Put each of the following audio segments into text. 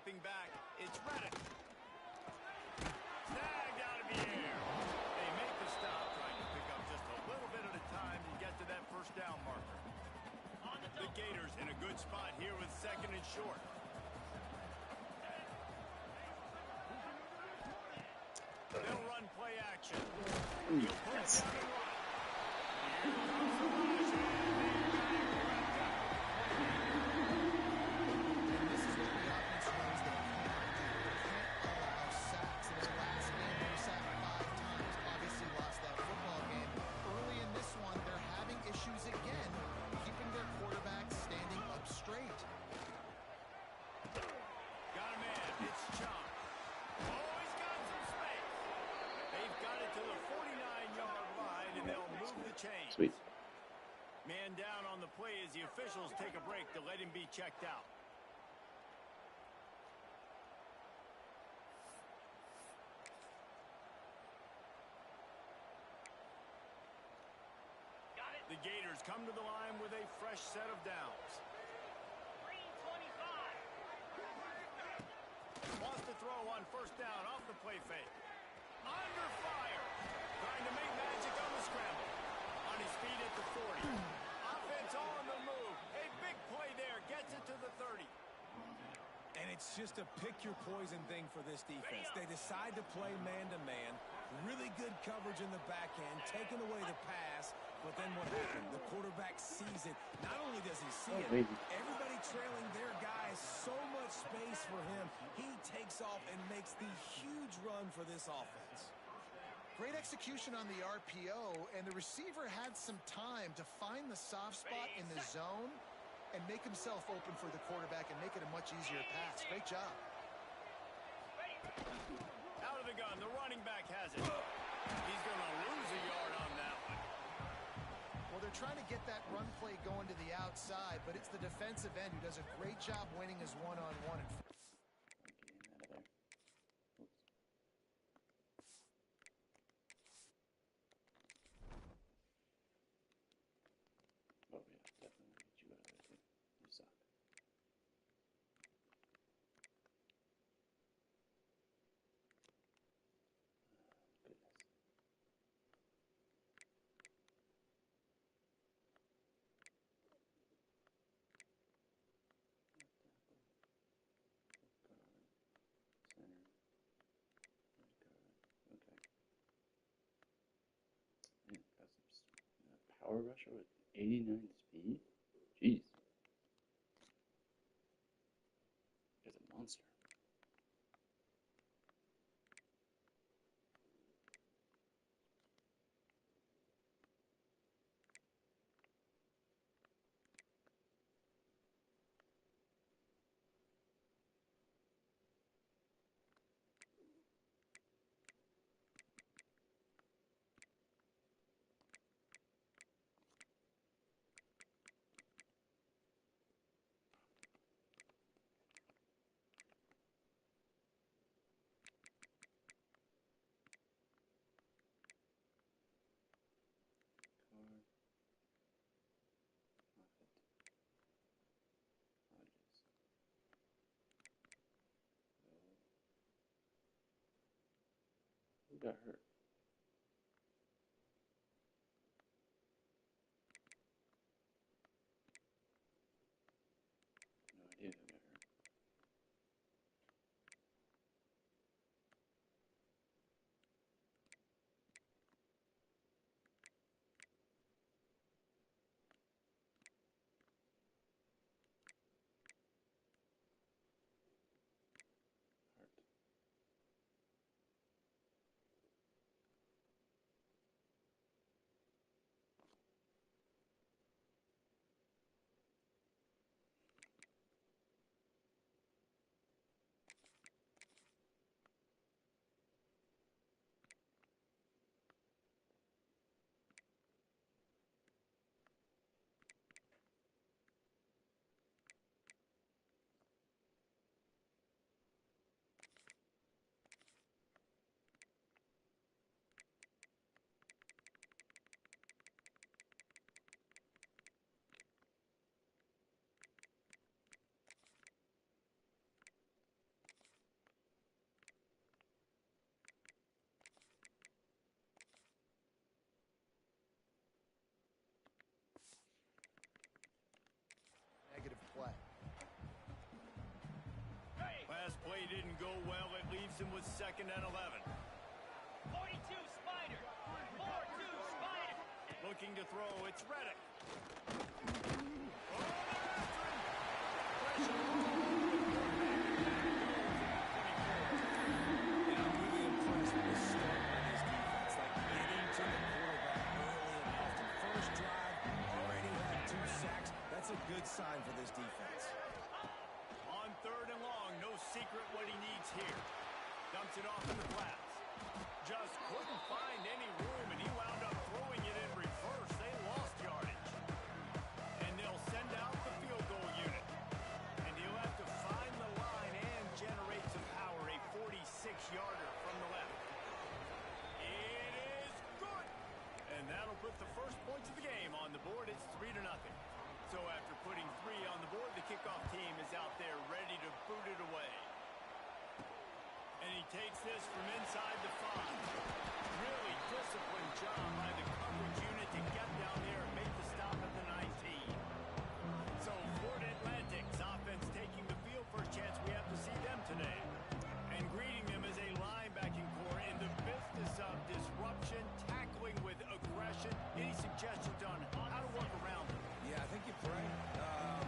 dropping back. It's Reddick. Snagged out of the air. They make the stop, trying to pick up just a little bit at a time to get to that first down marker. The Gators in a good spot here with second and short. They'll run play action. He'll put it down and run. Here comes the rush, and they've got it wrapped up. And this is what the offense knows they can't do. They can't allow sacks. In their last game, they were sacked 5 times. Obviously lost that football game. Early in this one, they're having issues again, keeping their quarterback standing up straight. Got a man. It's Chomp. Oh, he's got some space. They've got it to the 49-yard line, and they'll move the chains. Sweet. Man down on the play as the officials take a break to let him be checked out. The Gators come to the line with a fresh set of downs. 325. Wants to throw on first down off the play fake. Under fire. Trying to make magic on the scramble. On his feet at the 40. Offense on the move. A big play there. Gets it to the 30. And it's just a pick-your-poison thing for this defense. They decide to play man-to-man. Really good coverage in the back end, taking away the pass. But then what happened? The quarterback sees it. Not only does he see it, everybody trailing their guy, so much space for him. He takes off and makes the huge run for this offense. Great execution on the RPO, and the receiver had some time to find the soft spot in the zone and make himself open for the quarterback and make it a much easier pass. Great job. Out of the gun, the running back has it. He's going to lose a yard on that one. Well, they're trying to get that run play going to the outside, but it's the defensive end who does a great job winning his one-on-one. Oh yeah, definitely get you out of there too. You suck. Goodness. Center. Man, got some power rusher with 89 speed. Jeez. He's a monster. Who got hurt? No idea who got hurt. Hurt. didn't go well. It leaves him with 2nd and 11. 42 Spider. 4-2 Spider. Looking to throw. It's Reddick. Oh, they're after him. Pressure all over the And I'm really impressed with the start by this defense. Like getting to the quarterback early and often. First drive, already had 2 sacks. That's a good sign for this defense. On 3rd and long, no secret what he needs here. Dumps it off in the flats. Just couldn't find any room, and he wound up throwing it in reverse. They lost yardage. And they'll send out the field goal unit. And he'll have to find the line and generate some power. A 46-yarder from the left. It is good. And that'll put the first points of the game on the board. It's 3-0. So after putting 3 on the board, the kickoff team is out there ready to boot it away. And he takes this from inside the 5. Really disciplined job by the coverage unit to get down there and make the stop at the 19. So Florida Atlantic's offense taking the field. First chance we have to see them today. And greeting them as a linebacking core in the business of disruption, tackling with aggression. Any suggestions on how to work around them? Yeah, I think you pray.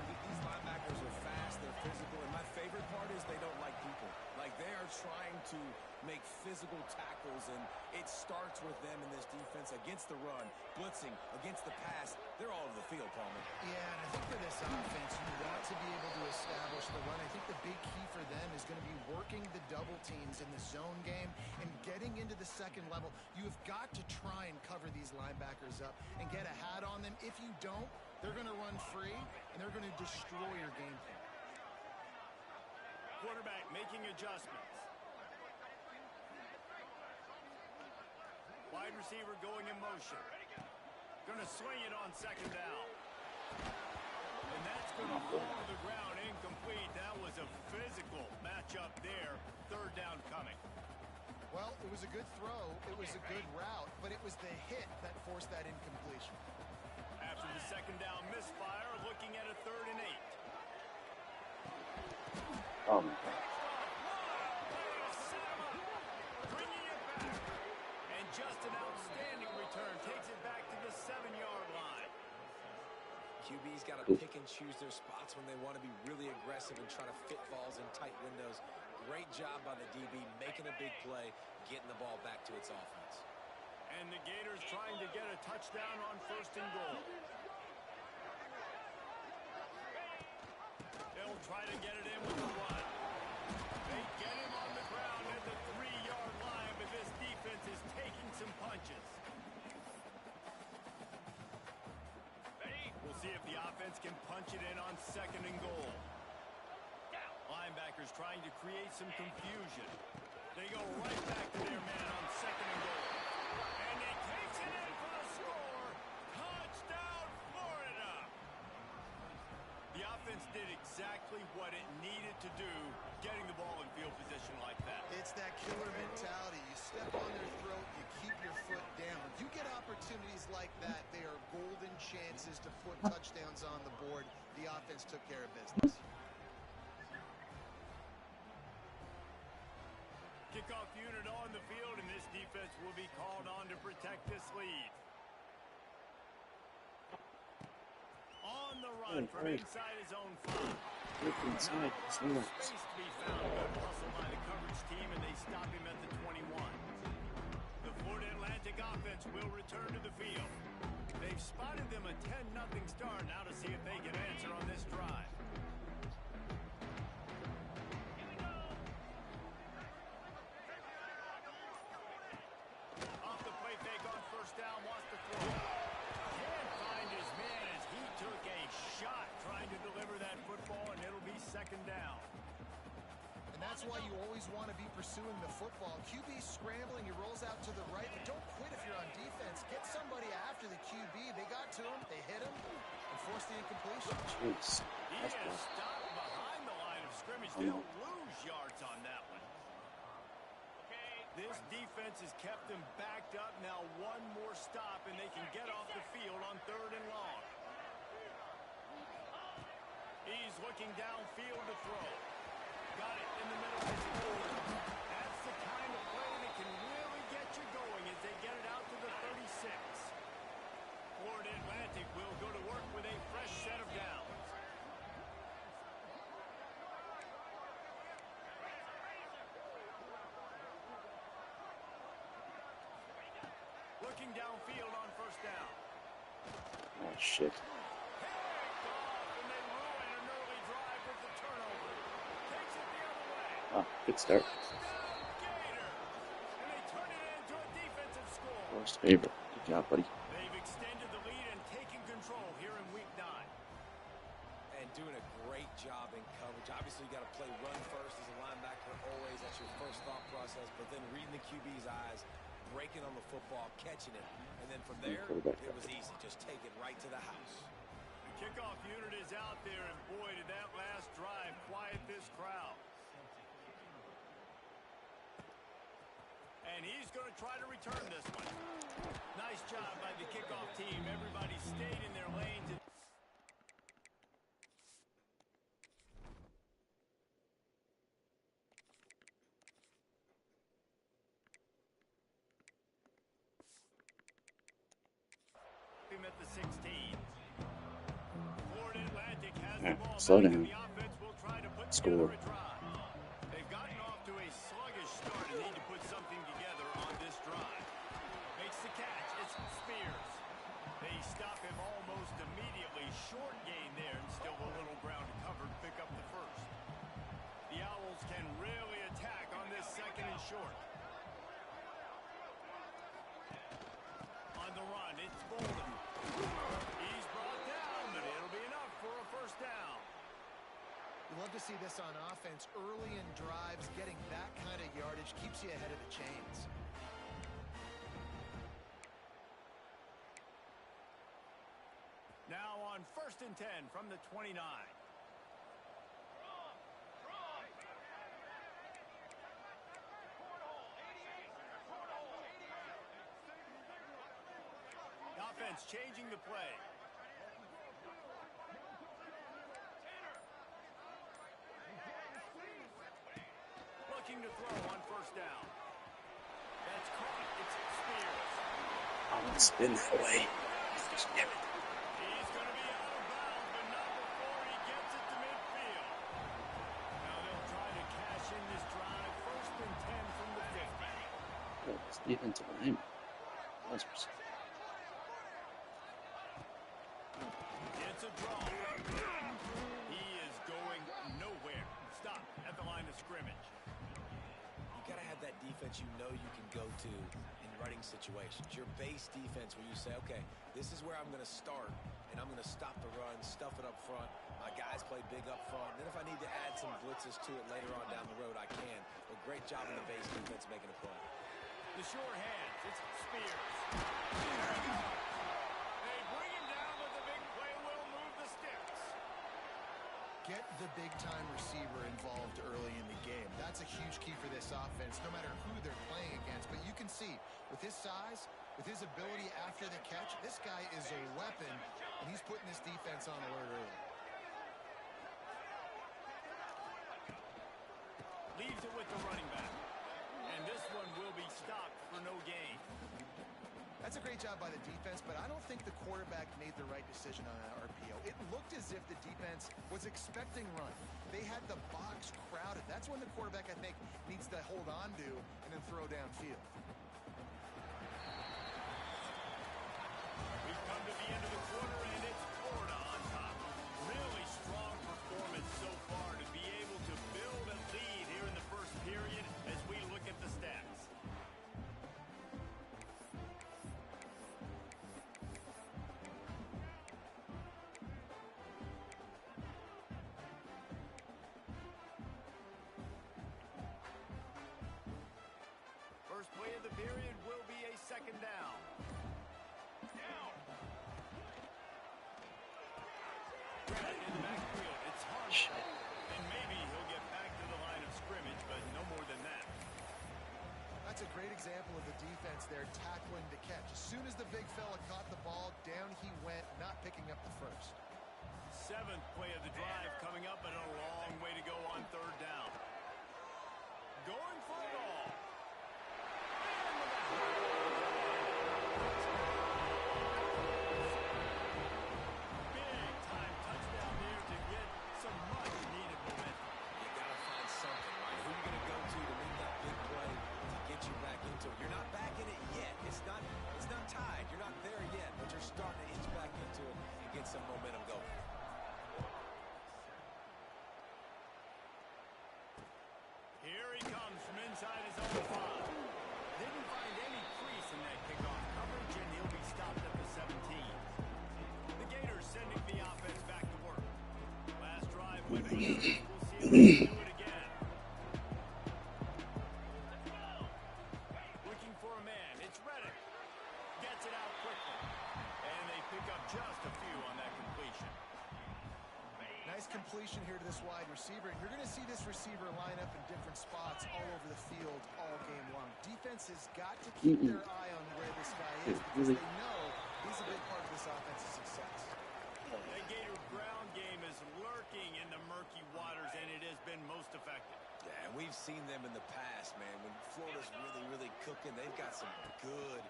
These linebackers are fast, they're physical, and my favorite part is they don't like people. Like, they are trying to make physical tackles, and it starts with them in this defense against the run, blitzing, against the pass. They're all over the field, Palmer. Yeah, and I think for this offense, you want to be able to establish the run. I think the big key for them is going to be working the double teams in the zone game and getting into the second level. You have got to try and cover these linebackers up and get a hat on them. If you don't, they're going to run free, and they're going to destroy your game plan. Quarterback making adjustments. Wide receiver going in motion. Going to swing it on 2nd down. And that's going to fall to the ground incomplete. That was a physical matchup there. 3rd down coming. Well, it was a good throw. It was a good route, but it was the hit that forced that incompletion. After the 2nd down misfire, looking at a 3rd and 8. Oh my God. Bringing it back. And just an outstanding return. Takes it back to the 7-yard line. QB's got to pick and choose their spots when they want to be really aggressive and try to fit balls in tight windows. Great job by the DB, making a big play, getting the ball back to its offense. And the Gators trying to get a touchdown on 1st and goal. They'll try to get it in with the run. They get him on the ground at the 3-yard line, but this defense is taking some punches. We'll see if the offense can punch it in on 2nd and goal. Linebackers trying to create some confusion. They go right back to their man on 2nd and goal. And he takes it in for the score. Touchdown, Florida! The offense did exactly what it needed to do, getting the ball in field position like that. It's that killer mentality. You step on their throat, you keep your foot down. You get opportunities like that, they are golden chances to put touchdowns on the board. The offense took care of business. Kickoff unit on the field, and this defense will be called on to protect this lead. On the run from inside his own 5. Look inside. Space to be found. Good hustle by the coverage team, and they stop him at the 21. The Florida Atlantic offense will return to the field. They've spotted them a 10-0 start. Now to see if they can answer on this drive. Off the play fake on 1st down, wants to throw. Can't find his man as he took a shot trying to deliver that football, and it'll be 2nd down. And that's why you always want to be pursuing the football. QB's scrambling, he rolls out to the right, but don't quit if you're on defense. Get somebody after the QB. They got to him, they hit him, and forced the incompletion. Jeez. He That's is close. stopped behind the line of scrimmage. They'll lose yards on that one. This defense has kept them backed up. Now one more stop, and they can get off the field on 3rd and long. He's looking downfield to throw. Got it in the middle. It's forward. That's the kind of play that can really get you going as they get it out to the 36. Florida Atlantic will go to work with a fresh set of downs. Looking downfield on first down. Oh, shit. Picked off, and they ruin an early drive with the turnover. Takes it the other way. Ah, good start. Touchdown, Gators! And they turn it into a defensive score. Forced favorite. Good job, buddy. They've extended the lead and taken control here in week 9. And doing a great job in coverage. Obviously, you got to play run first as a linebacker always. That's your first thought process. But then reading the QB's eyes, breaking on the football, catching it. And then from there, it was easy. Just take it right to the house. The kickoff unit is out there, and boy, did that last drive quiet this crowd. And he's going to try to return this one. Nice job by the kickoff team. Everybody stayed in their lanes. Him at the 16. Florida Atlantic has the ball. Slow back, down. and the offense will try to put Score. together a drive. They've gotten off to a sluggish start and need to put something together on this drive. Makes the catch. It's Spears. They stop him almost immediately. Short gain there, and still a little ground to cover to pick up the first. The Owls can really attack on this second and short. On the run, it's Bolden. He's brought down, but it'll be enough for a first down. You love to see this on offense. Early in drives, getting that kind of yardage keeps you ahead of the chains. Now on 1st and 10 from the 29. Offense changing the play. Looking to throw on first down. That's caught. It's Spears. I want to spin that way. Damn it. He's going to be out of bounds, but not before he gets it to midfield. Now they'll try to cash in this drive. 1st and 10 from the 50. Oh, this defensive line. That's It's a draw. He is going nowhere. Stop at the line of scrimmage. You got to have that defense you know you can go to in running situations. Your base defense where you say, okay, this is where I'm going to start, and I'm going to stop the run, stuff it up front. My guys play big up front. Then if I need to add some blitzes to it later on down the road, I can. But great job in the base defense making a play. The sure hands. It's Spears. They bring him down, but the big play will move the sticks. Get the big-time receiver involved early in the game. That's a huge key for this offense, no matter who they're playing against. But you can see, with his size, with his ability after the catch, this guy is a weapon, and he's putting this defense on alert early. Leaves it with the running back. And this one will be stopped for no gain. That's a great job by the defense, but I don't think the quarterback made the right decision on that RPO. It looked as if the defense was expecting run. They had the box crowded. That's when the quarterback, I think, needs to hold on to and then throw downfield. We've come to the end of the quarter, and it's Florida on top. Really strong performance so far to be able to build a lead here in the first period as we look at the stats. First play of the period will be a second down. Grant in the backfield. It's Harmon. And maybe he'll get back to the line of scrimmage, but no more than that. That's a great example of the defense there tackling the catch. As soon as the big fella caught the ball, down he went, not picking up the first. 7th play of the drive coming up, and a long way to go on 3rd down. inside his own 5. Didn't find any crease in that kickoff coverage, and he'll be stopped at the 17. The Gators sending the offense back to work. Last drive went for 6. We'll see if they can do it again. Looking for a man. It's Reddick. Gets it out quickly. And they pick up just a few on that completion. Nice completion here to this wide receiver. And you're going to see this receiver line up in different spots all over the field all game long. Defense has got to keep their eye on where this guy is because they know he's a big part of this offense's success. That Gator ground game is lurking in the murky waters, and it has been most effective. Yeah, and we've seen them in the past, man. When Florida's really cooking, they've got some good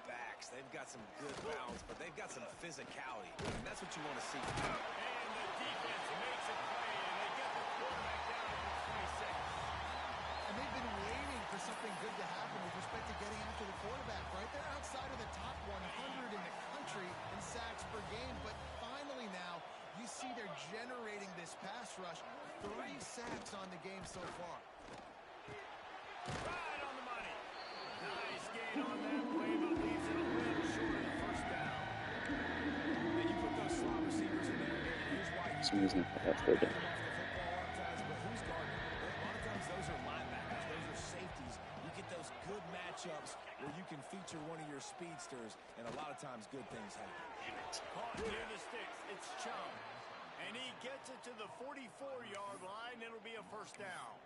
backs. They've got some good bounce, but they've got some physicality, and that's what you want to see. And the defense makes a play, and they get the quarterback down at the 26. And they've been waiting for something good to happen with respect to getting after the quarterback, right? They're outside of the top 100 in the country in sacks per game, but finally now you see they're generating this pass rush. 3 sacks on the game so far. Right on the money. Nice gain on that play, but leaves it a little short of the first down. And you put those slot receivers in there, and here's why you For some reason I thought that third down. but who's guarding? A lot of times those are linebackers, those are safeties. You get those good matchups where you can feature one of your speedsters, and a lot of times good things happen. Caught near the sticks. It's Chum. And he gets it to the 44-yard line. It'll be a first down.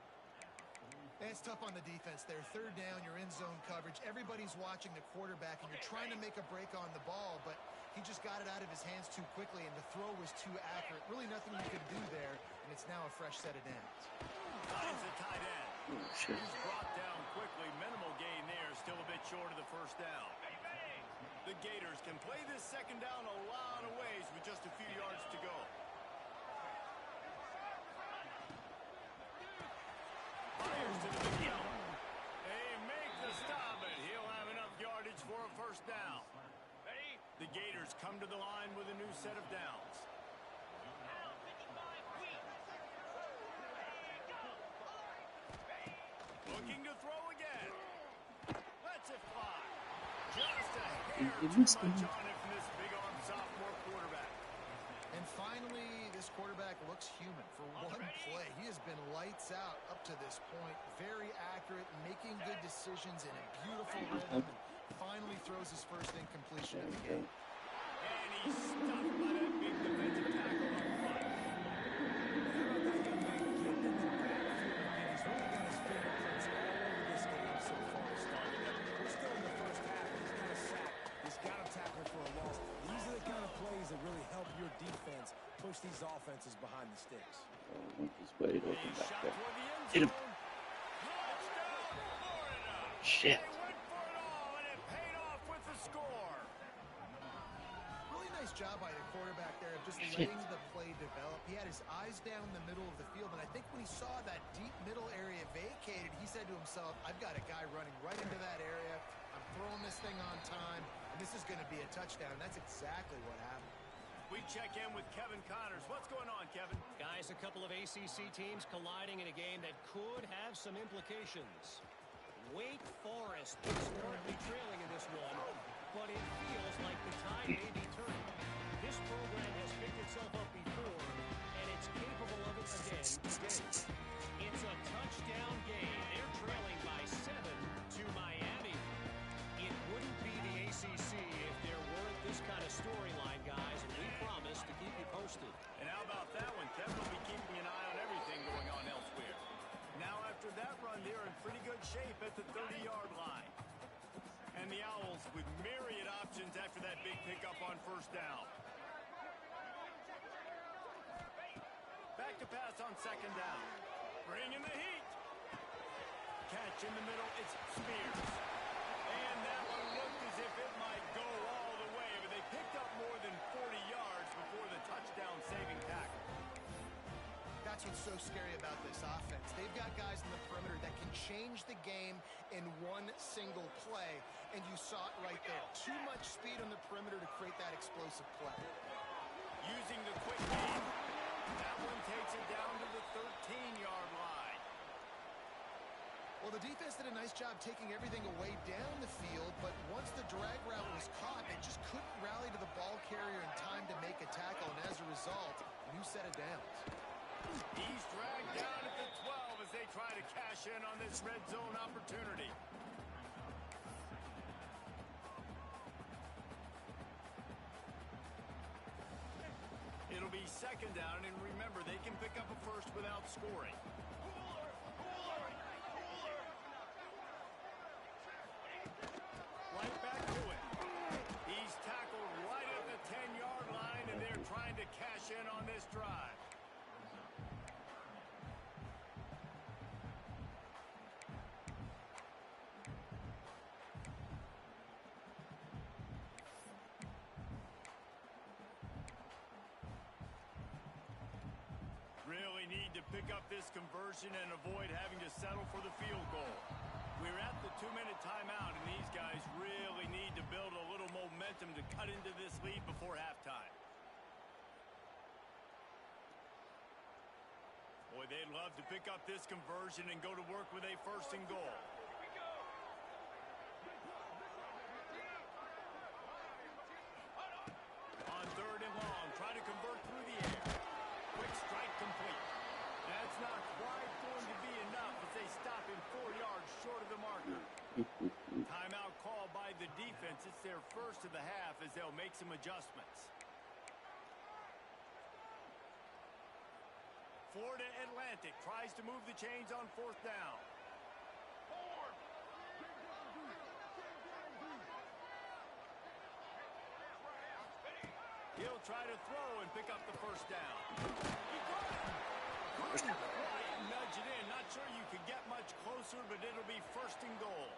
And it's tough on the defense there. 3rd down, you're in zone coverage. Everybody's watching the quarterback, and you're trying to make a break on the ball, but he just got it out of his hands too quickly, and the throw was too accurate. Really nothing you could do there, and it's now a fresh set of downs. Finds a tight end. Oh, shit. He's brought down quickly. Minimal gain there. Still a bit short of the first down. The Gators can play this second down a lot of ways with just a few yards to go. Fires to the middle. They make the stop, and he'll have enough yardage for a first down. The Gators come to the line with a new set of downs. Looking to throw again. Lets it fly. Just a hair too much on it from this big-arm sophomore quarterback. And finally, this quarterback looks human for one play. He has been lights out up to this point. Very accurate, making good decisions in a beautiful rhythm. Finally throws his first incompletion of the game. And he's stuffed by that big defensive tackle up front. Push these offenses behind the sticks. Oh, he's wide open back Shot there. toward the end Hit him. zone. Touchdown, Florida. Shit. They went for it all, and it paid off with the score. Really nice job by the quarterback there of just Shit. letting the play develop. He had his eyes down the middle of the field, and I think when he saw that deep middle area vacated, he said to himself, I've got a guy running right into that area. I'm throwing this thing on time, and this is going to be a touchdown. That's exactly what happened. We check in with Kevin Connors. What's going on, Kevin? Guys, a couple of ACC teams colliding in a game that could have some implications. Wake Forest is currently trailing in this one, but it feels like the tide may be turning. This program has picked itself up before, and it's capable of it again today. It's a touchdown game. They're trailing by 7 to Miami. It wouldn't be the ACC if there weren't this kind of storyline, guys, and we promise to keep you posted. And how about that one? Kevin will be keeping an eye on everything going on elsewhere. Now, after that run, they're in pretty good shape at the 30-yard line. And the Owls with myriad options after that big pickup on first down. Back to pass on second down. Bringing the heat. Catch in the middle. It's Spears. And that one looked as if it might go all the way, but they picked up more than 40 yards before the touchdown-saving tackle. That's what's so scary about this offense. They've got guys in the perimeter that can change the game in one single play, and you saw it right there. Too much speed on the perimeter to create that explosive play. Using the quick game. That one takes it down to the 13-yard line. Well, the defense did a nice job taking everything away down the field, but once the drag route was caught, they just couldn't rally to the ball carrier in time to make a tackle, and as a result, new set of downs. He's dragged down at the 12 as they try to cash in on this red zone opportunity. It'll be second down, and remember, they can pick up a first without scoring. Right back to it. He's tackled right at the 10-yard line, and they're trying to cash in on this drive. Really need to pick up this conversion and avoid having to settle for the field goal. We're at the 2-minute timeout, and these guys really need to build a little momentum to cut into this lead before halftime. Boy, they'd love to pick up this conversion and go to work with a first and goal. On third and long, try to convert through the air. Quick strike complete. That's not quite going to be enough as they stop him 4 yards short of the marker. Timeout call by the defense. It's their first of the half as they'll make some adjustments. Florida Atlantic tries to move the chains on fourth down. He'll try to throw and pick up the first down. He got it. Couldn't quite nudge it in. Not sure you could get much closer, but it'll be first and goal.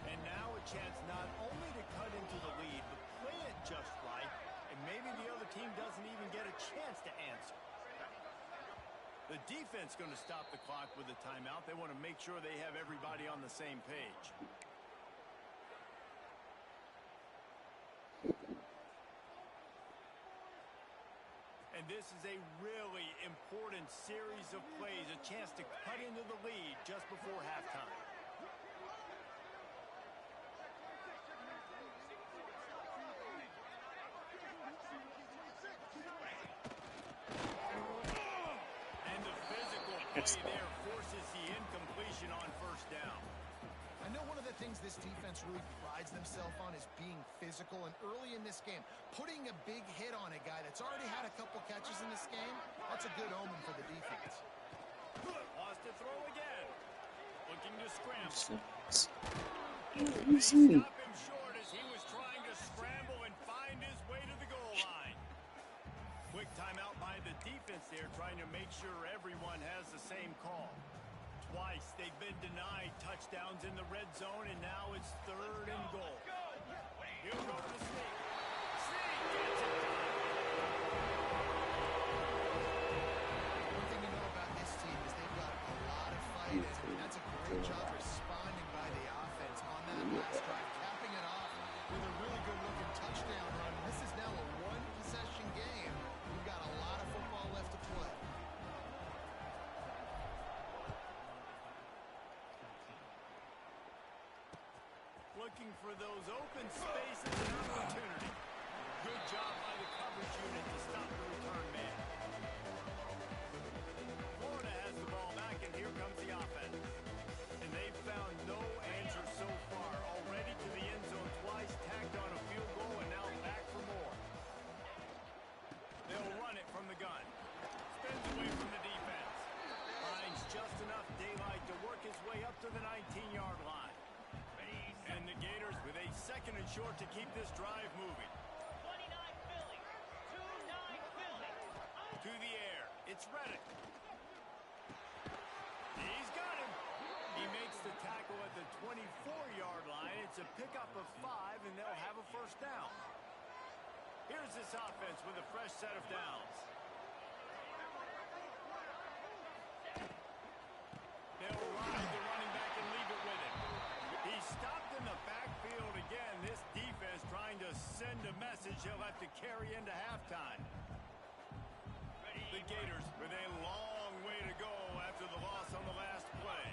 And now a chance not only to cut into the lead, but play it just right, and maybe the other team doesn't even get a chance to answer. The defense going to stop the clock with a timeout. They want to make sure they have everybody on the same page. And this is a really important series of plays, a chance to cut into the lead just before halftime. And the physical play there forces the incompletion on first down. I know one of the things this defense really prides themselves on is being physical, and early in this game, putting a big hit on a guy that's already had a couple catches in this game, that's a good omen for the defense. Wants to throw again. Looking to scramble. Easy. Stop him short as he was trying to scramble and find his way to the goal line. Quick timeout by the defense there, trying to make sure everyone has the same call. Twice they've been denied touchdowns in the red zone, and now it's third and goal. He'll go to the sneak. Sneak gets it done. One thing you know about this team is they've got a lot of fight, and that's a great job responding by the offense on that last drive, capping it off with a really good-looking touchdown run. This is now a one-possession game. We've got a lot of football left to play. Looking for those open spaces and opportunity. Good job by the coverage unit to stop the return man. Florida has the ball back, and here comes the offense. And they've found no answer so far. Already to the end zone twice, tagged on a field goal, and now back for more. They'll run it from the gun. Spins away from the defense. Finds just enough daylight to work his way up to the 19-yard line. And the Gators with a second and short to keep this drive moving. 29 Philly. 2-9 Philly. To the air. It's Reddick. He's got him. He makes the tackle at the 24-yard line. It's a pickup of 5, and they'll have a first down. Here's this offense with a fresh set of downs. They'll ride the running back and leave it with him. He's stopped in the backfield again. This defense trying to send a message he'll have to carry into halftime. The Gators with a long way to go after the loss on the last play.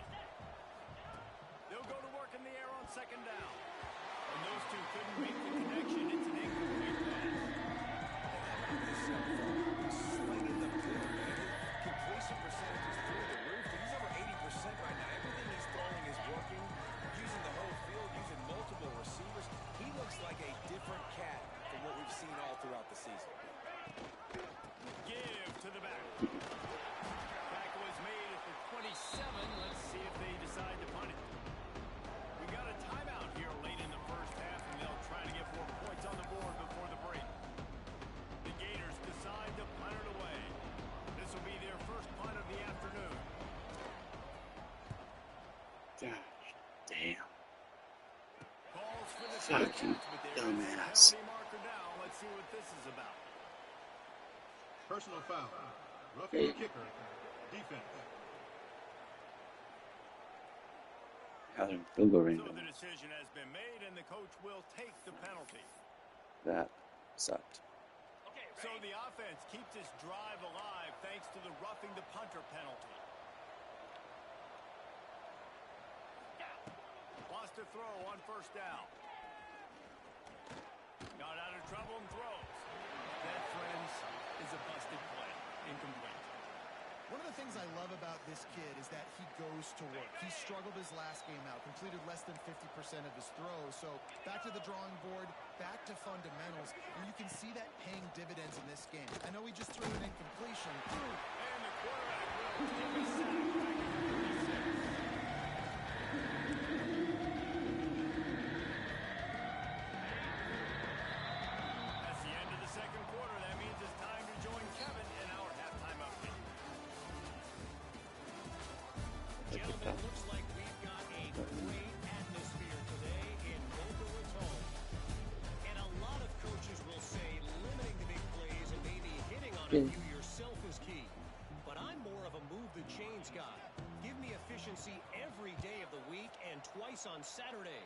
Fuck you, dumbass. Penalty marker now. Let's see what this is about. Personal foul. Roughing Hey. the kicker. Defense. Out in field goal range. So the decision has been made, and the coach will take the penalty. That sucked. Okay, So ready? the offense keeps its drive alive thanks to the roughing the punter penalty. Lost a throw on first down. Got out of trouble and throws. That, friends, is a busted play. Incomplete. One of the things I love about this kid is that he goes to work. He struggled his last game out, completed less than 50% of his throws. So back to the drawing board, back to fundamentals, and you can see that paying dividends in this game. I know he just threw an incompletion. And the quarterback will take a sack back at 36. That's the end of the second quarter. That means it's time to join Kevin in our halftime update. Gentlemen, it looks like we've got a great atmosphere today in Boca Raton. And a lot of coaches will say limiting the big plays and maybe hitting on a few yourself is key. But I'm more of a move the chains guy. Give me efficiency every day of the week and twice on Saturday.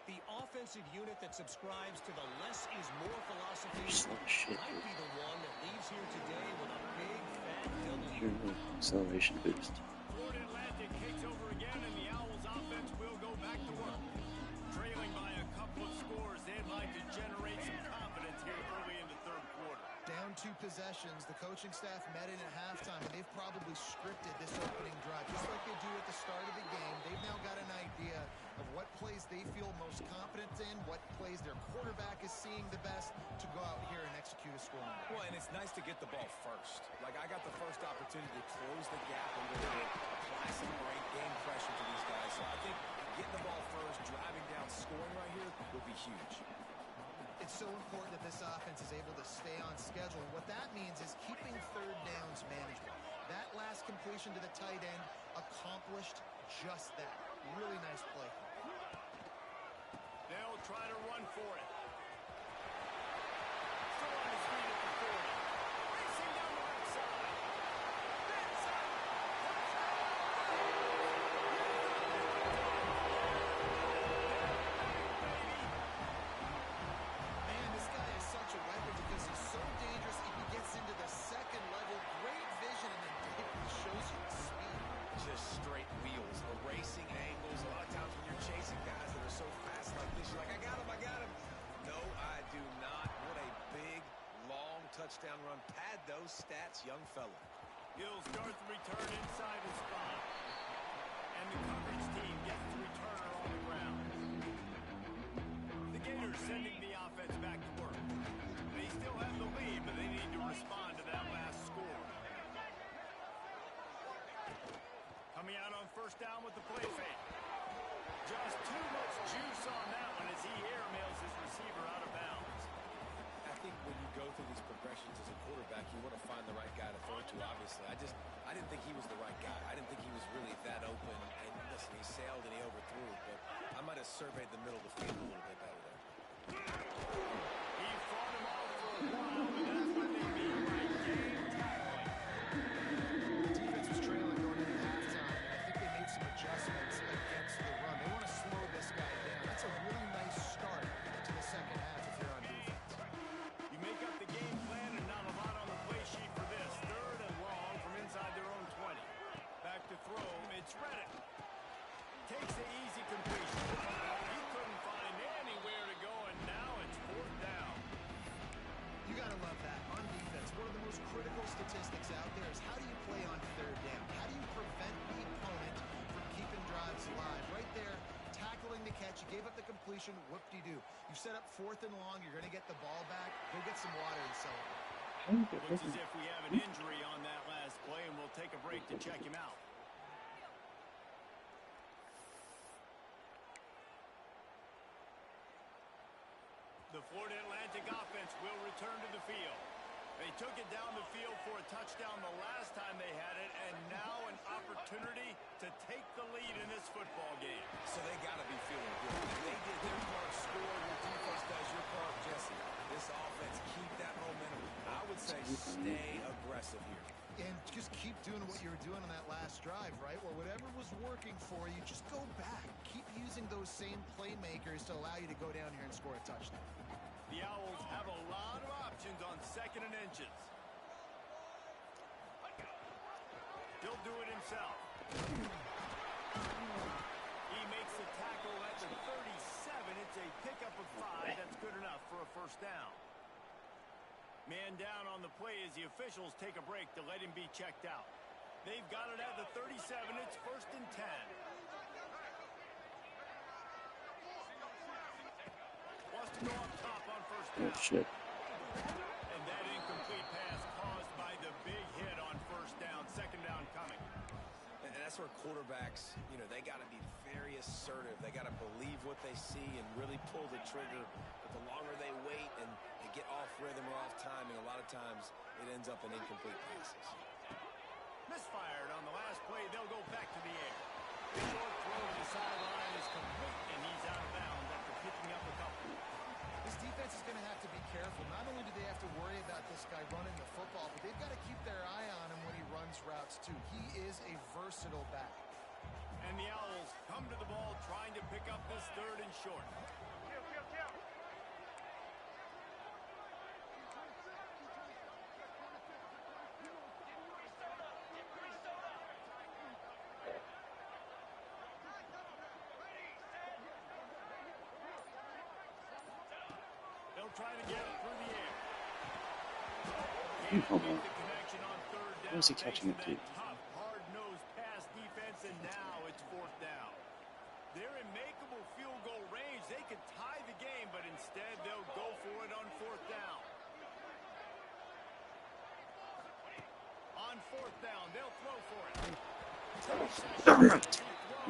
The offensive unit that subscribes to the less is more philosophy Slow shit, might dude. be the one that leaves here today with a big fat Your W. acceleration boost. Florida Atlantic takes over again, and the Owls offense will go back to work. Trailing by a couple of scores, they'd like to generate some confidence here early in the third quarter. Down 2 possessions, the coaching staff met in at halftime, and they've probably scripted this opening drive. Just like they do at the start of the game, they've now got an idea of what plays they feel most confident in, what plays their quarterback is seeing the best to go out here and execute a scoring. Well, and it's nice to get the ball first. Like, I got the first opportunity to close the gap a little bit, apply some great game pressure to these guys. So I think getting the ball first, driving down, scoring right here will be huge. It's so important that this offense is able to stay on schedule. And what that means is keeping third downs manageable. That last completion to the tight end accomplished just that. Really nice play. They'll try to run for it. Still on his feet at the 40. Racing down the right side. Man, this guy is such a weapon because he's so dangerous and he gets into the second level. Great vision, and then it shows you the speed. Just straight wheels, erasing angles. A lot of times when you're chasing guys that are so fast like this, you're like, I got him, I got him. No, I do not. What a big, long touchdown run. Pad those stats, young fella. He'll start the return inside the spot. And the coverage team gets the returner on the ground. The Gators sending the offense back to work. They still have the lead, but they need to respond to that last score. Coming out on first down with the play fake. Just too much juice on that one as he airmails his receiver out of bounds. I think when you go through these progressions as a quarterback, you want to find the right guy to throw to, obviously. I didn't think he was the right guy. I didn't think he was really that open. And listen, he sailed and he overthrew, but I might have surveyed the middle of the field a little bit better there. He fought him off for a while, but that's what they mean by game tackling. Defense was trailing going into halftime, and I think they made some adjustments against the run. They want to slow this guy down. That's a really nice start to the second half if you're on defense. You make up the game plan and not a lot on the play sheet for this. Third and long from inside their own 20. Back to throw, it's Reddick. Takes the easy completion. He couldn't find anywhere to go, and now it's fourth down. You got to love that. On defense, one of the most critical statistics out there is how do you play on third down? How do you prevent the opponent from keeping drives alive? Right there, tackling the catch. You gave up the completion. Whoop-de-doo. You set up fourth and long. You're going to get the ball back. Go get some water and celebrate. Looks as if we have an injury on that last play, and we'll take a break to check him out. The Florida Atlantic offense will return to the field. They took it down the field for a touchdown the last time they had it, and now an opportunity to take the lead in this football game. So they got to be feeling good. If they did their part, score, we'll this offense keep that momentum? I would say stay aggressive here. And just keep doing what you were doing on that last drive, right? Where whatever was working for you, just go back. Keep using those same playmakers to allow you to go down here and score a touchdown. The Owls have a lot of options on 2nd and inches. He'll do it himself. He makes the tackle at the 37. It's a pickup of 5. That's good enough for a first down. Man down on the play as the officials take a break to let him be checked out. They've got it at the 37. It's 1st and 10. Wants to go up top on 1st down. Oh, shit. And that incomplete pass caused by the big hit on 1st down. 2nd down coming. And that's where quarterbacks, they got to be very assertive. They got to believe what they see and really pull the trigger. But the longer they wait and they get off rhythm or off timing, a lot of times it ends up in incomplete passes. Misfired on the last play. They'll go back to the air. The short throw to the sideline is complete, and he's out of bounds after picking up a couple. This defense is going to have to be careful. Not only do they have to worry about this guy running the football, but they've got to keep their eye on him when he runs routes, too. He is a versatile back. And the Owls come to the ball trying to pick up this 3rd and short. They'll try to get it through the air. Come on. The connection on 3rd down. What is he catching it to? Tough, hard-nosed pass defense, and now it's 4th down. They're in makeable field goal range. They could tie the game, but instead they'll go for it on 4th down. On 4th down, they'll throw for it.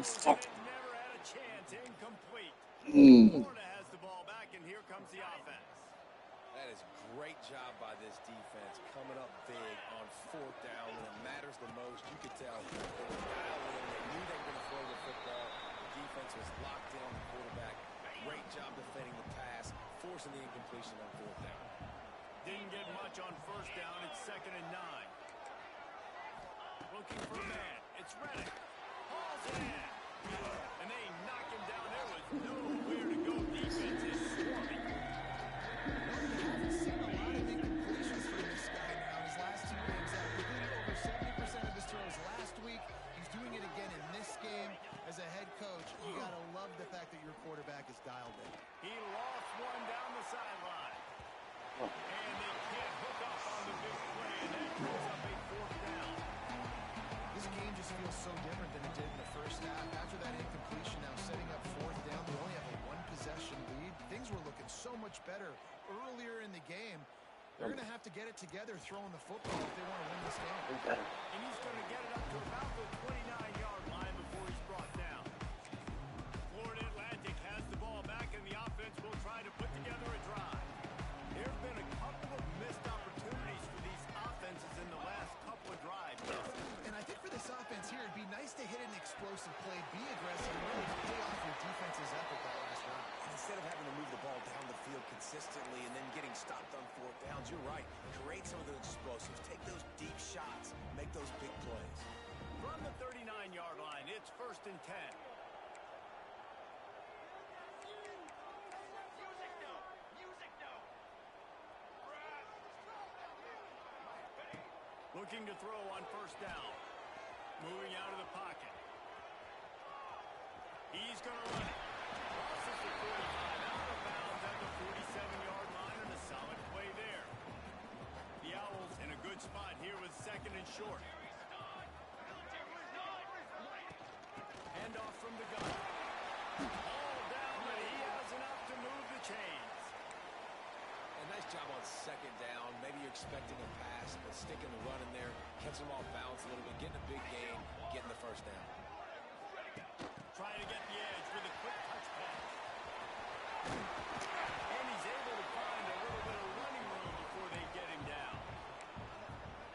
Fuck. Never had a chance. Incomplete. Mm. Florida has the ball back, and here comes the offense. That is a great job by this defense coming up big on 4th down when it matters the most. You could tell they were dialed in. They knew they were going to throw the football. The defense was locked in on the quarterback. Great job defending the pass, forcing the incompletion on 4th down. Didn't get much on 1st down. It's 2nd and 9. Looking for a man. It's Reddick. Hauls it in. And they knock him down. There was nowhere to go. Defense is swarming. Haven't seen a lot of incompletions from this guy now. His last 2 games out, completed over 70% of his throws last week. He's doing it again in this game. As a head coach, you got to love the fact that your quarterback is dialed in. He lost one down the sideline. And they can't hook up on the big play. And that brings up a 4th down. This game just feels so different than it did in the first half. After that incompletion, now setting up 4th down, they only have a 1-possession lead. Things were looking so much better earlier in the game. They're going to have to get it together throwing the football if they want to win this game. And he's going to get it up to about the 29-yard line before he's brought down. Florida Atlantic has the ball back, and the offense will try to put together a drive. There have been a couple of missed opportunities for these offenses in the last couple of drives. And I think for this offense here, it'd be nice to hit an explosive play, be aggressive, and really pay off your defense's effort that last round. And instead of having to move the ball down the field consistently and then getting stopped on 4th downs, you're right. Create some of those explosives. Take those deep shots. Make those big plays. From the 39-yard line, it's 1st and 10. Looking to throw on 1st down. Moving out of the pocket. He's going to run it. Crosses the 45, out of bounds at the 47-yard line, and a solid play there. The Owls in a good spot here with 2nd and short. Handoff from the gun. All down, but he has enough to move the chains. A nice job on 2nd down. Maybe you're expecting a pass, but sticking the run in there, catching them off balance a little bit, getting a big gain, getting the 1st down. Trying to get the edge with a quick touch pass. And he's able to find a little bit of running room before they get him down.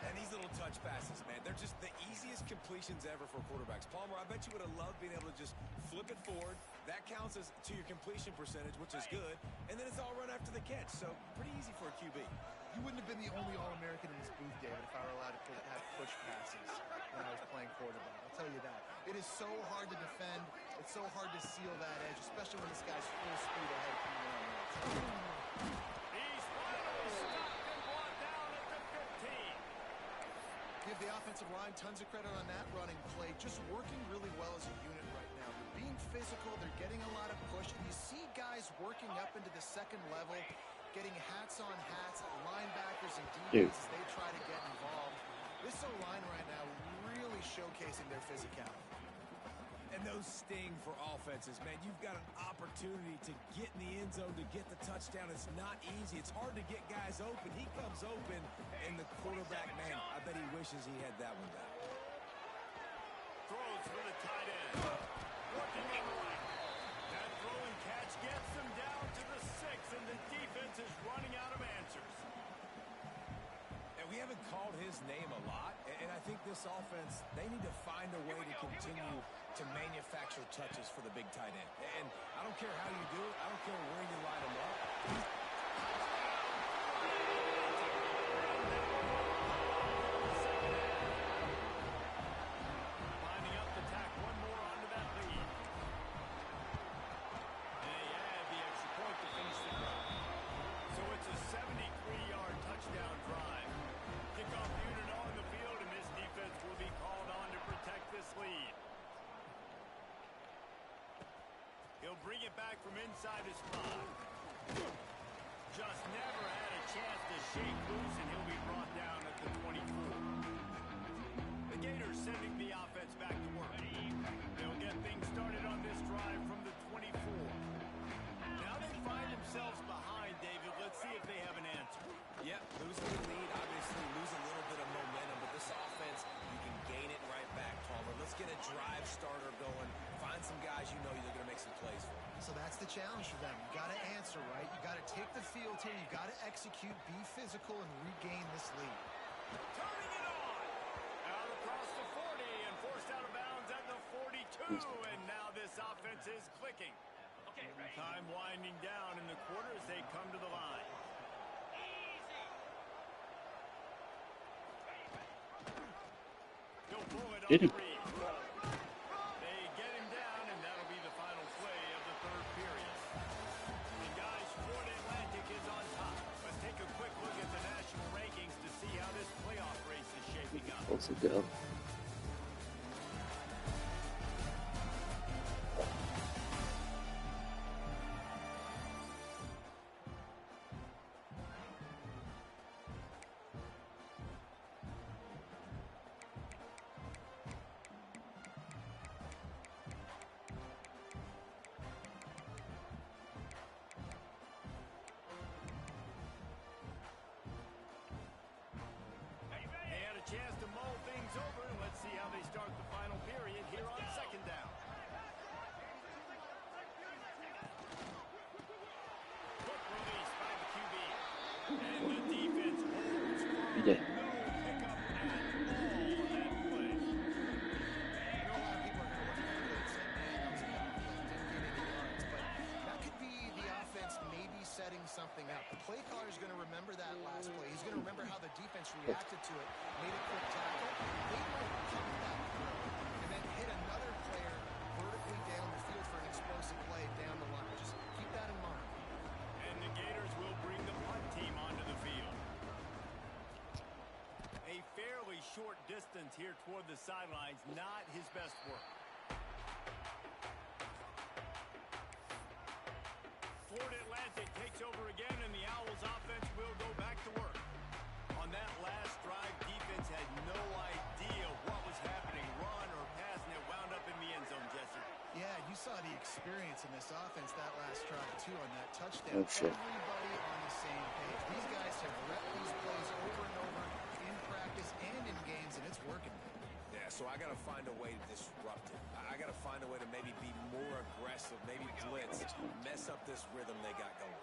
And these little touch touch passes, man. They're just the easiest completions ever for quarterbacks. Palmer, I bet you would have loved being able to just flip it forward. That counts as to your completion percentage, which is good. And then it's all run after the catch. So pretty easy for a QB. You wouldn't have been the only All-American in this booth, David, if I were allowed to have push passes when I was playing quarterback. I'll tell you that. It is so hard to defend. It's so hard to seal that edge, especially when this guy's full speed ahead coming around the outside. He's finally stopped and brought down at the 15. Give the offensive line tons of credit on that running play. Just working really well as a unit right now. They're being physical. They're getting a lot of push. And you see guys working up into the second level, getting hats on hats, linebackers and defense as they try to get involved. This O-line right now really showcasing their physicality. And those sting for offenses, man. You've got an opportunity to get in the end zone, to get the touchdown. It's not easy. It's hard to get guys open. He comes open, and the quarterback, man, I bet he wishes he had that one back. Throws for the tight end. Working on the right. That throw and catch gets him down to the 6, and the defense is running out of answers. And we haven't called his name a lot, and I think this offense, they need to find a way to continue to manufacture touches for the big tight end. And I don't care how you do it. I don't care where you line them up. Lining up to tack one more onto that lead. And they add the extra point to finish the drive. So it's a 73-yard touchdown drive. Kickoff unit on the field, and this defense will be called on to protect this lead. He'll bring it back from inside his spot. Just never had a chance to shake loose, and he'll be brought down at the 24. The Gators sending the offense back to work. They'll get things started on this drive from the 24. Now they find themselves behind, David. Let's see if they have an answer. Yep, losing the lead, obviously lose a little bit of momentum, but this offense, you can gain it right back, Palmer. Let's get a drive starter going. Find some guys you know you're going to make some plays for. So that's the challenge for them. You got to answer, right? You got to take the field here. You got to execute, be physical, and regain this lead. Turning it on. Out across the 40 and forced out of bounds at the 42. And now this offense is clicking. Time winding down in the quarter as they come to the line. He'll pull it on Did the he? read. They get him down, and that'll be the final play of the third period. And guys, Florida Atlantic is on top. Let's take a quick look at the national rankings to see how this playoff race is shaping up. Also go. They had a chance to mull things over, and let's see how they start the final period here on second down. Quick release by the QB. And the defense holds firm. He did. No hiccup at all on that play. I know a lot of people are going to look at it and say, man, that was a bad play. Didn't get any yards. But that could be the offense maybe setting something up. The play caller is going to remember that last play. He's going to remember how the defense reacted to it, made a quick tackle. They might come back through and then hit another player vertically down the field for an explosive play down the line. Just keep that in mind. And the Gators will bring the punt team onto the field. A fairly short distance here toward the sidelines, not his best work. Florida Atlantic takes over again, and the Owls offense will go back to work. On that last drive, defense had no idea what was happening, run or pass, and it wound up in the end zone, Jesse. Yeah, you saw the experience in this offense that last drive, too, on that touchdown. Oh, shit. Everybody on the same page. These guys have repped these plays over and over in practice and in games, and it's working. Yeah, so I got to find a way to disrupt it. I got to find a way to maybe be more aggressive, maybe blitz, mess up this rhythm they got going.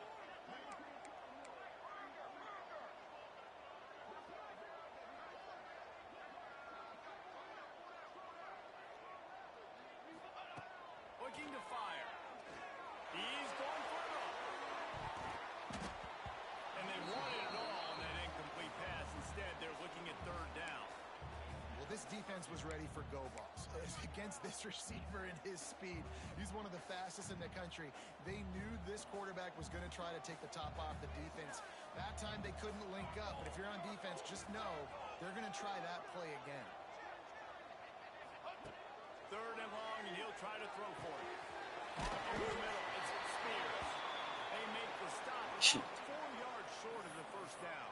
looking to fire. He's going for it all. And they wanted it all on that incomplete pass. Instead, they're looking at third down. Well, this defense was ready for go balls. Against this receiver and his speed, he's one of the fastest in the country. They knew this quarterback was going to try to take the top off the defense. That time they couldn't link up, but if you're on defense, just know they're going to try that play again. Third and long, and he'll try to throw for it. Over the middle, it's Spears. They make the stop about 4 yards short of the first down.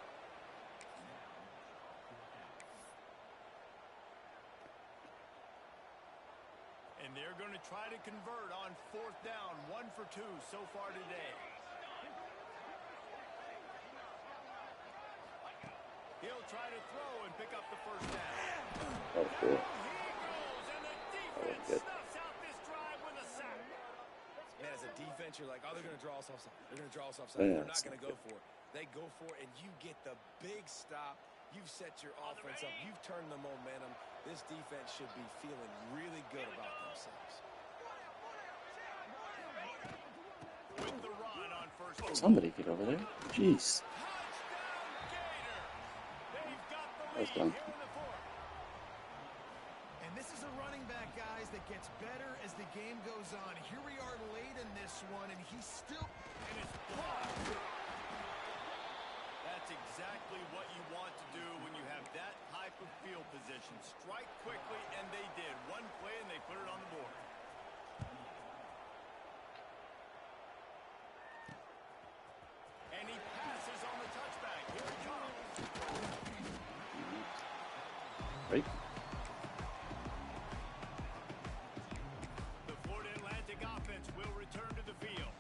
And they're going to try to convert on fourth down, 1 for 2 so far today. He'll try to throw and pick up the first down. Oh, cool. He goes, and the defense snuffs out this drive with a sack. Man, as a defense, you're like, oh, they're going to draw us offside. They're going to draw us offside. Yeah, They're not going to go for it. They go for it, and you get the big stop. You've set your offense up. You've turned the momentum. This defense should be feeling really good about themselves. With the run on first down. Somebody get over there. Jeez. That was done. And this is a running back, guys, that gets better as the game goes on. Here we are late in this one, and he's still... And it's blocked. That's exactly what you want to do when you have that type of field position. Strike quickly, and they did. One play, and they put it on the board. And he passes on the touchback. Here he comes. Right. The Florida Atlantic offense will return to the field.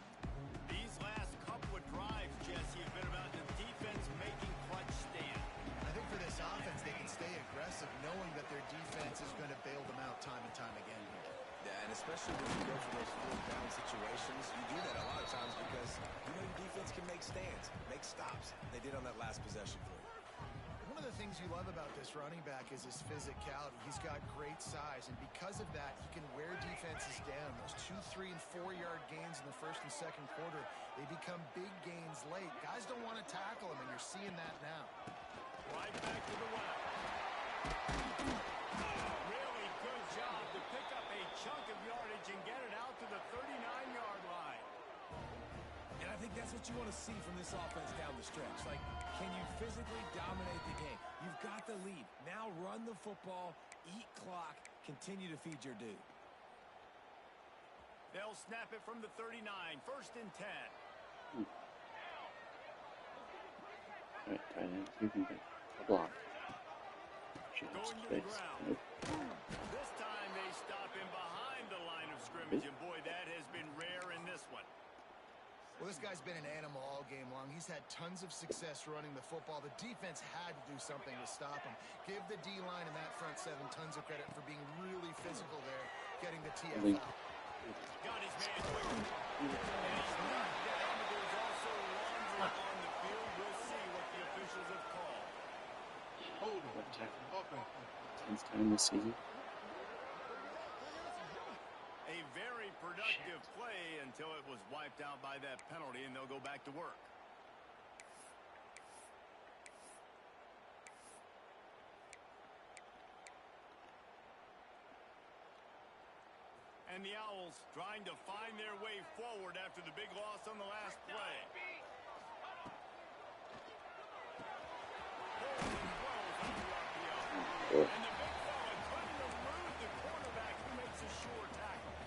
These last couple of drives, Jesse, have been about the defense making clutch stand. I think for this offense, they can stay aggressive knowing that their defense is going to bail them out time and time again here. Yeah, and especially when you go for those fourth down situations, you do that a lot of times because you know your defense can make stands, make stops. They did on that last possession for you. One of the things you love about this running back is his physicality. He's got great size, and because of that, he can wear defenses down. Those 2, 3, and 4-yard gains in the first and second quarter, they become big gains late. Guys don't want to tackle him, and you're seeing that now. Right back to the well. Really good job to pick up a chunk of yardage and get it out to the 39-yard line. And I think that's what you want to see from this offense down the stretch. Like, can you physically dominate the game? You've got the lead. Now run the football, eat clock, continue to feed your dude. They'll snap it from the 39, first and 10. All right, tight end. You can get a block. Going to the Space. ground. Nope. This time they stop him behind the line of scrimmage, and boy, that has been rare in this one. Well, this guy's been an animal all game long. He's had tons of success running the football. The defense had to do something to stop him. Give the D-line and that front seven tons of credit for being really physical there, getting the TF out. Got his man quick. And he's knocked down, but there's also laundry on the field. We'll see what the officials have called. Holding. What tackle? Offense. 10th time this season. A very productive play until it was wiped out by that penalty, and they'll go back to work. And the Owls trying to find their way forward after the big loss on the last play. And the big fella couldn't elude the quarterback who makes a sure tackle.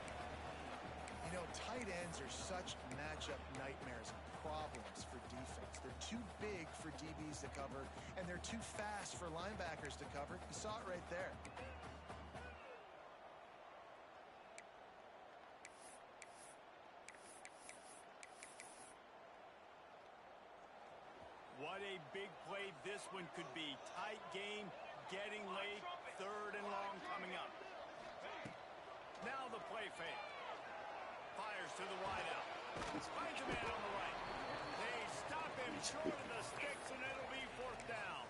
You know, tight ends are such matchup nightmares and problems for defense. They're too big for DBs to cover, and they're too fast for linebackers to cover. You saw it right there. What a big play this one could be. Tight game, getting late, third and long coming up. Now the play fake. Fires to the wideout. Finds a man on the right. They stop him short of the sticks, and it'll be fourth down.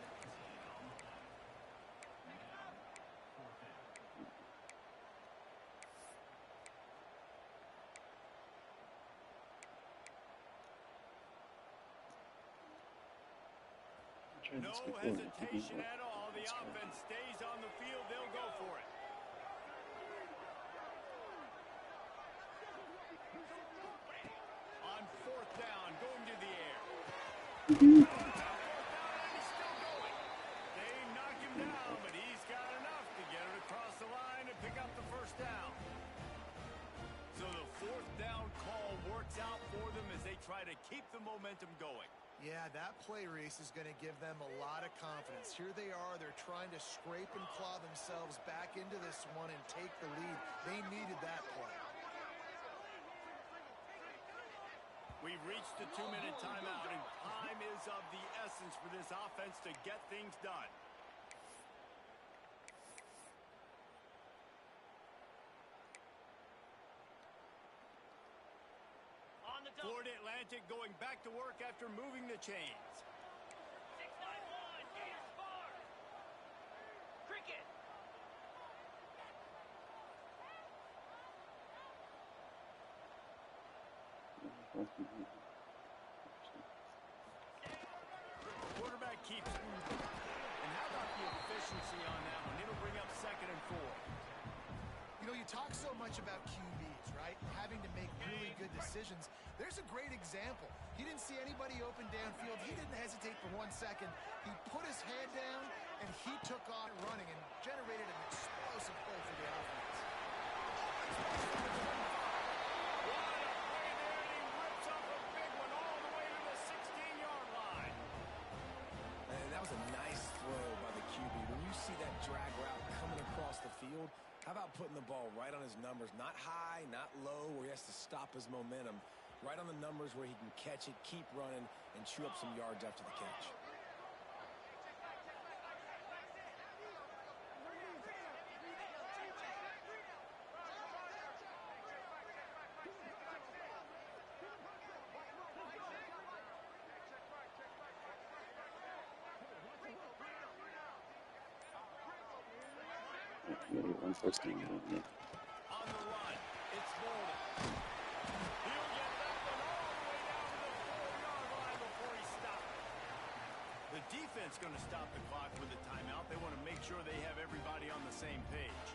No hesitation at all. The offense stays on the field. They'll go for it. On fourth down, going to the air. He's still going. They knock him down, but he's got enough to get it across the line and pick up the first down. So the fourth down call works out for them as they try to keep the momentum going. Yeah, that play, Reese, is going to give them a lot of confidence. Here they are. They're trying to scrape and claw themselves back into this one and take the lead. They needed that play. We've reached the 2-minute timeout, and time is of the essence for this offense to get things done. Florida Atlantic going back to work after moving the chains. 691, Gators Bar. Cricket. Quarterback keeps moving. And how about the efficiency on that one? It'll bring up 2nd and 4. You know, you talk so much about QBs, right? Having to make really good decisions. There's a great example. He didn't see anybody open downfield. He didn't hesitate for 1 second. He put his head down, and he took on running and generated an explosive play for the offense. What a play there, and he rips up a big one all the way to the 16-yard line. And that was a nice throw by the QB. When you see that drag route coming across the field, how about putting the ball right on his numbers? Not high, not low, where he has to stop his momentum. Right on the numbers where he can catch it, keep running, and chew up some yards after the catch. Maybe one first thing. Yeah. On the run, it's Bolden. He'll get that one all the way down to the 4-yard line before he stopped. The defense going to stop the clock with a timeout. They want to make sure they have everybody on the same page.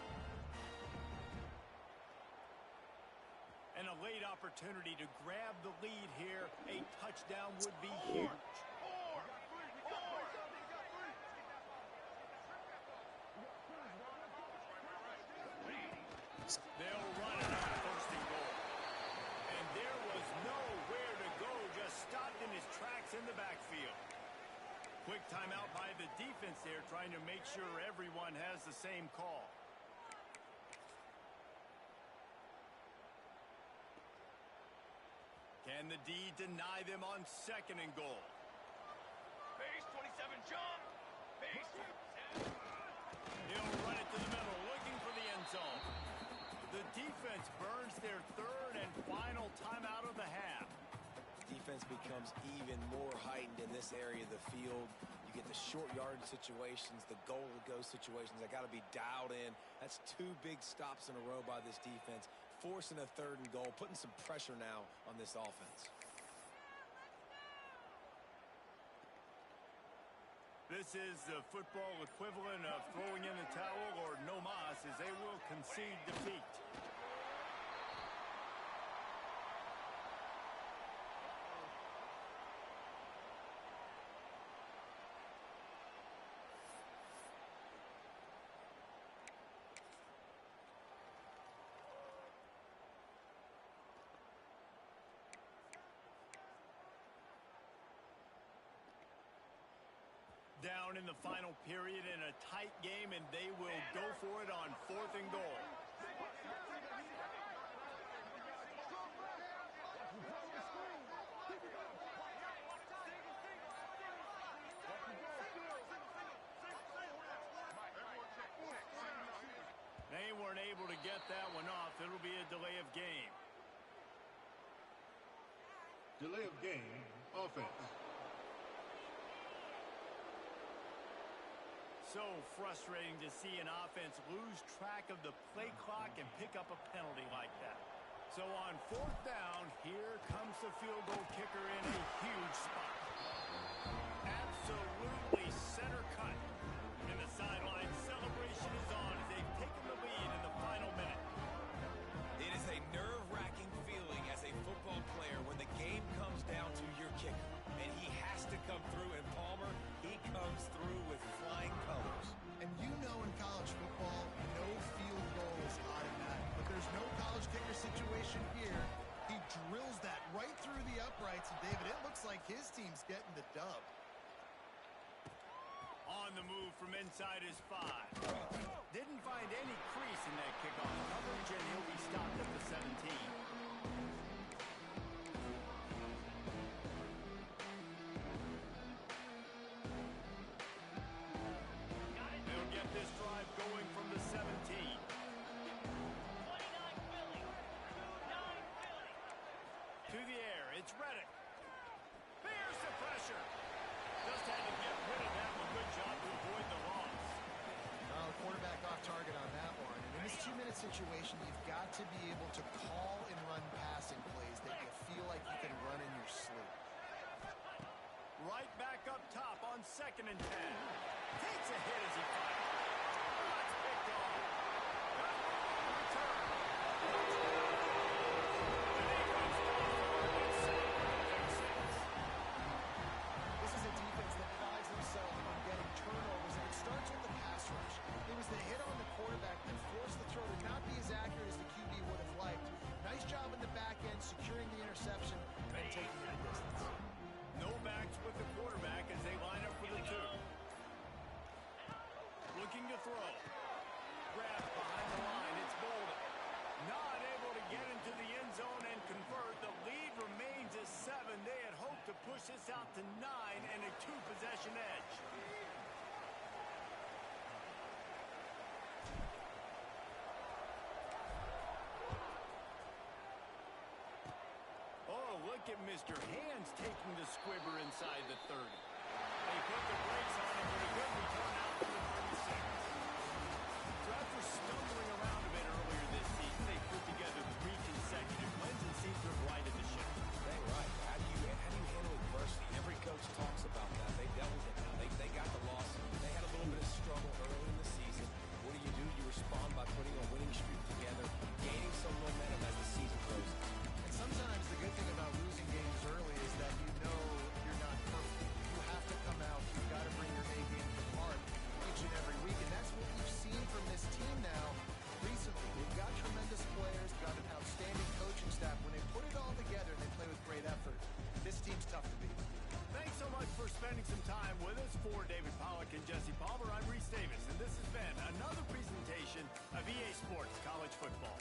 And a late opportunity to grab the lead here. A touchdown would be huge. They'll run it on 1st and goal. And there was nowhere to go, just stopped in his tracks in the backfield. Quick timeout by the defense there, trying to make sure everyone has the same call. Can the D deny them on 2nd and goal? Base 27 jump. Base 27. He'll run it to the middle, looking for the end zone. The defense burns their 3rd and final timeout of the half. Defense becomes even more heightened in this area of the field. You get the short yardage situations, the goal-to-go situations. They got to be dialed in. That's 2 big stops in a row by this defense, forcing a 3rd and goal, putting some pressure now on this offense. This is the football equivalent of throwing in the towel or no mas, as they will concede defeat. Down in the final period in a tight game, and they will go for it on 4th and goal. They weren't able to get that one off. It'll be a delay of game. Delay of game, offense. So frustrating to see an offense lose track of the play clock and pick up a penalty like that. So on 4th down, here comes the field goal kicker in a huge spot. Absolutely center cut. And the sideline celebration is on as they've taken the lead in the final minute. It is a nerve-wracking feeling as a football player when the game comes down to your kicker. And he has to come through, and Palmer, he comes through with flying colors. And you know in college football, no field goal is automatic. But there's no college kicker situation here. He drills that right through the uprights. And, David, it looks like his team's getting the dub. On the move from inside his 5. Didn't find any crease in that kickoff coverage, and he'll be stopped at the 17. They'll get this drive going from the 17. 29 Philly. 29 Philly. To the air, it's Reddick. Bears the pressure. Just had to get rid of that one. Good job to avoid the loss. Quarterback off target on that one. And in this 2-minute situation, you've got to be able to call and run passing plays that you feel like you can run in your sleep. Right back up top on 2nd and 10. Takes a hit as he fires. That's picked off. Good move on the return. The defense goes to work and saves the pick 6. This is a defense that prides themselves on getting turnovers, and it starts with the pass rush. It was the hit on the quarterback that forced the throw to not be as accurate as the QB would have liked. Nice job in the back end, securing the interception and taking it a distance. No backs with the quarterback as they line up for the 2. Looking to throw. Grabbed behind the line. It's Bolden. Not able to get into the end zone and convert. The lead remains at 7. They had hoped to push this out to 9 and a 2-possession edge. Oh, look at Mr. Hands taking the squibber inside the 30. They put the brakes on him, but a good return out to the 36. So after stumbling around a bit earlier this season, they put together 3 consecutive wins and seem to have righted the ship. Dang right. How do you handle adversity? Every coach talks about that. They dealt with it now. They got the loss. They had a little bit of struggle early in the season. What do? You respond by putting a winning streak together, gaining some momentum as the season closes. And sometimes the good thing about losing games early is that you know you're not perfect. You have to come out. You've got to bring your A game to the park each and every week. And that's what we've seen from this team now recently. They've got tremendous players, got an outstanding coaching staff. When they put it all together and they play with great effort, this team's tough to beat. Thanks so much for spending some time with us. For David Pollack and Jesse Palmer, I'm Reese Davis, and this has been another presentation of EA Sports College Football.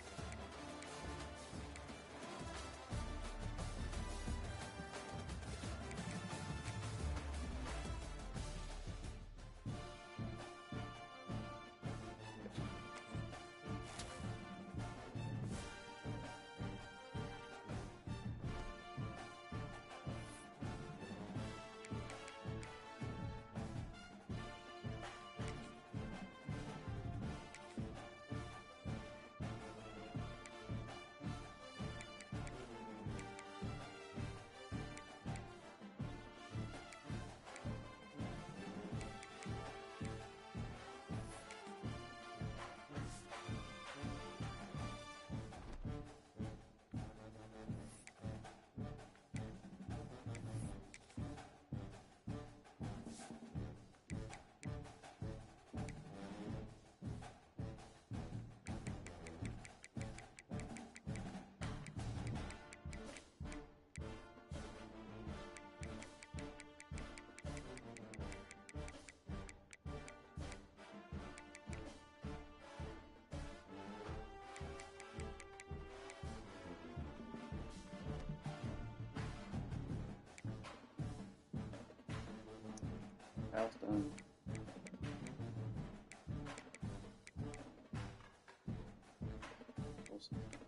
Fauls done. Awesome.